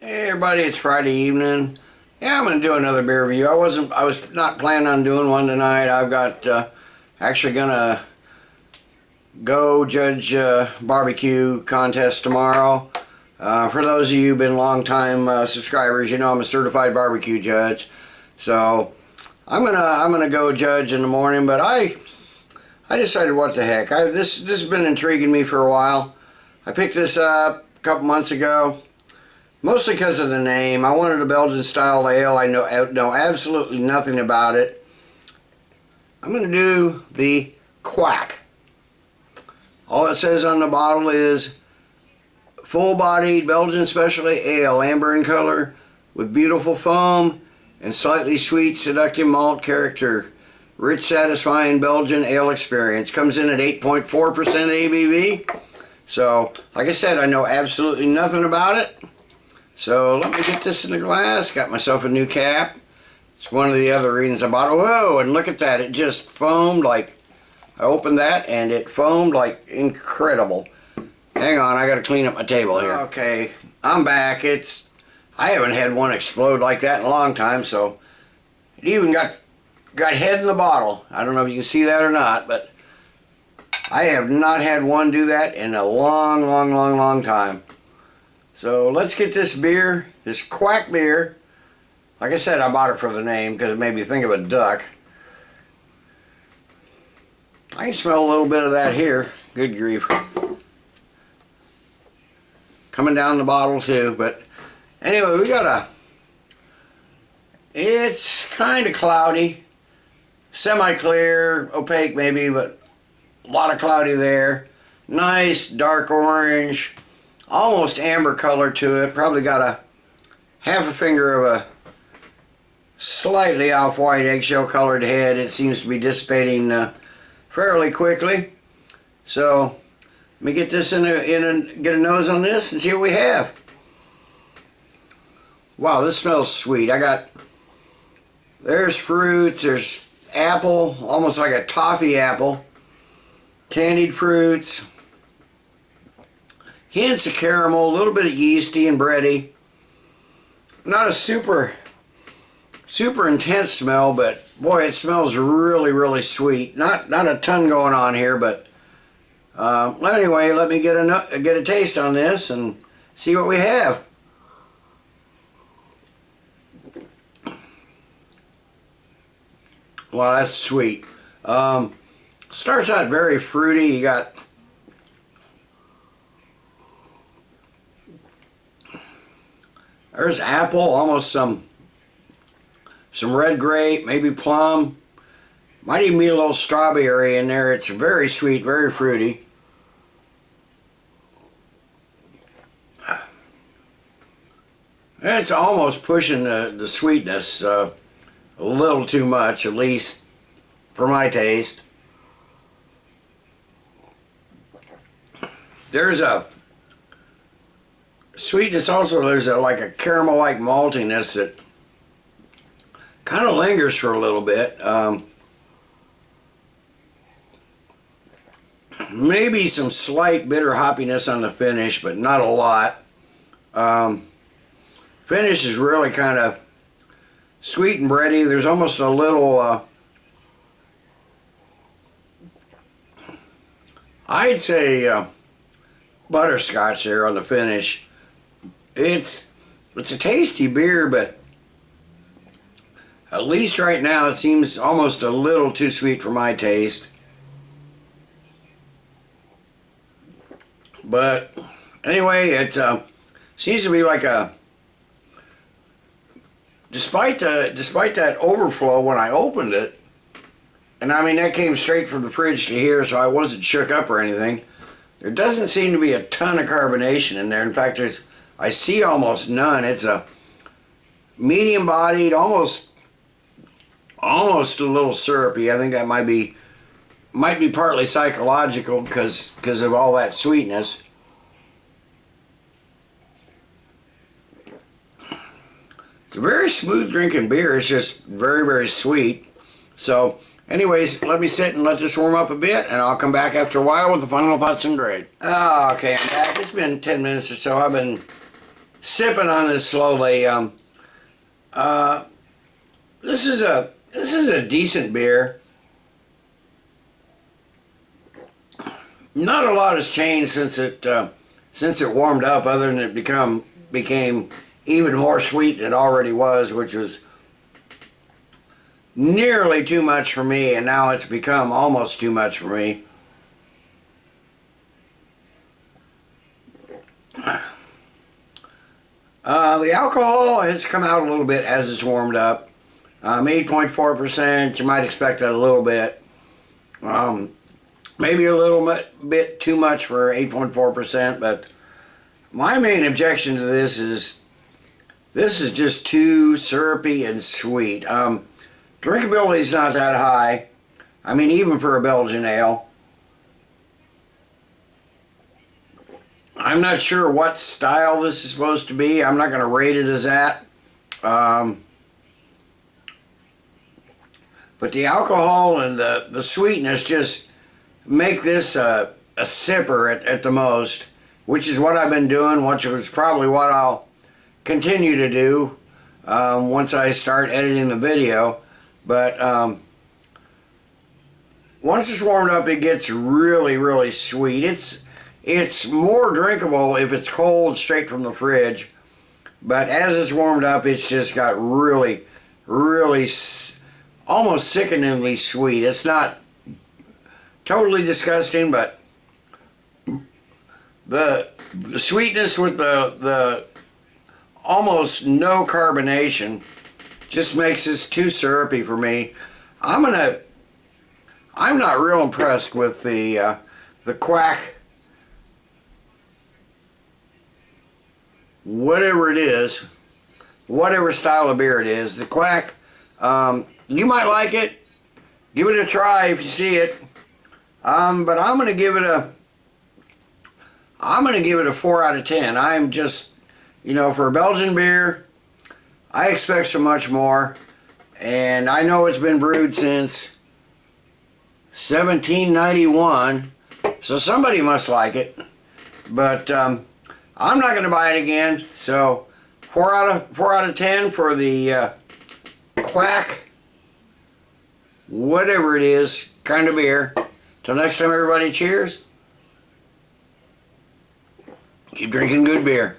Hey everybody, it's Friday evening. Yeah, I'm gonna do another beer review. I was not planning on doing one tonight. I've got actually gonna go judge barbecue contest tomorrow. For those of you who've been long time subscribers, you know I'm a certified barbecue judge. So I'm gonna go judge in the morning. But I decided, what the heck? This has been intriguing me for a while. I picked this up a couple months ago. Mostly because of the name. I wanted a Belgian style ale. I know absolutely nothing about it. I'm going to do the Kwak. All it says on the bottle is full-bodied Belgian Specialty Ale, amber in color, with beautiful foam and slightly sweet, seductive malt character. Rich, satisfying Belgian ale experience. Comes in at 8.4% ABV. So, like I said, I know absolutely nothing about it. So let me get this in the glass. Got myself a new cap. It's one of the other reasons I bought it. Whoa, and look at that. It just foamed like, I opened that and it foamed like incredible. Hang on, I got to clean up my table here. Okay, I'm back. I haven't had one explode like that in a long time, so it even got head in the bottle. I don't know if you can see that or not, but I have not had one do that in a long time. So let's get this beer, this Kwak beer. Like I said, I bought it for the name because it made me think of a duck. I can smell a little bit of that here. Good grief. Coming down the bottle too. But anyway, we got it's kind of cloudy. Semi-clear, opaque maybe, but a lot of cloudy there. Nice dark orange. Almost amber color to it. Probably got a half a finger of a slightly off-white eggshell colored head. It seems to be dissipating fairly quickly. So let me get this get a nose on this and see what we have. Wow, this smells sweet. There's fruits, there's apple, almost like a toffee apple, candied fruits, hints of caramel, a little bit of yeasty and bready. Not a super intense smell, but boy, it smells really sweet. Not a ton going on here, but anyway, let me get a taste on this and see what we have. Wow, that's sweet. Starts out very fruity. You got there's apple, almost some red grape, maybe plum. Might even be a little strawberry in there. It's very sweet, very fruity. It's almost pushing the sweetness a little too much, at least for my taste. There's a sweetness also. There's like a caramel-like maltiness that kind of lingers for a little bit. Maybe some slight bitter hoppiness on the finish, but not a lot. Finish is really kind of sweet and bready. There's almost a little I'd say butterscotch there on the finish. It's a tasty beer, but at least right now it seems almost a little too sweet for my taste. But anyway, it seems to be like despite that overflow when I opened it, and I mean that came straight from the fridge to here, so I wasn't shook up or anything. There doesn't seem to be a ton of carbonation in there. In fact, I see almost none. It's a medium-bodied, almost a little syrupy. I think that might be partly psychological because of all that sweetness. It's a very smooth drinking beer. It's just very sweet. So anyways, let me sit and let this warm up a bit, and I'll come back after a while with the final thoughts and grade. Okay, I'm back. It's been 10 minutes or so. I've been sipping on this slowly. This is a decent beer. Not a lot has changed since it warmed up, other than it became even more sweet than it already was, which was nearly too much for me, and now it's become almost too much for me. The alcohol has come out a little bit as it's warmed up. 8.4%, you might expect that a little bit. Maybe a little bit too much for 8.4%, but my main objection to this is just too syrupy and sweet. Drinkability is not that high. I mean, even for a Belgian ale. I'm not sure what style this is supposed to be. I'm not going to rate it as that. But the alcohol and the sweetness just make this a sipper at the most, which is what I've been doing, which is probably what I'll continue to do once I start editing the video. But once it's warmed up, it gets really, really sweet. It's more drinkable if it's cold straight from the fridge, but as it's warmed up, it's just got really, really almost sickeningly sweet. It's not totally disgusting, but the sweetness with the almost no carbonation just makes this too syrupy for me. I'm not real impressed with the Kwak, whatever it is, whatever style of beer it is. The Kwak, you might like it. Give it a try if you see it. But I'm gonna give it a 4 out of 10. I'm just, for a Belgian beer, I expect so much more, and I know it's been brewed since 1791, so somebody must like it. But I'm not going to buy it again. So 4 out of 10 for the Kwak, whatever it is, kind of beer. Till next time, everybody, cheers. Keep drinking good beer.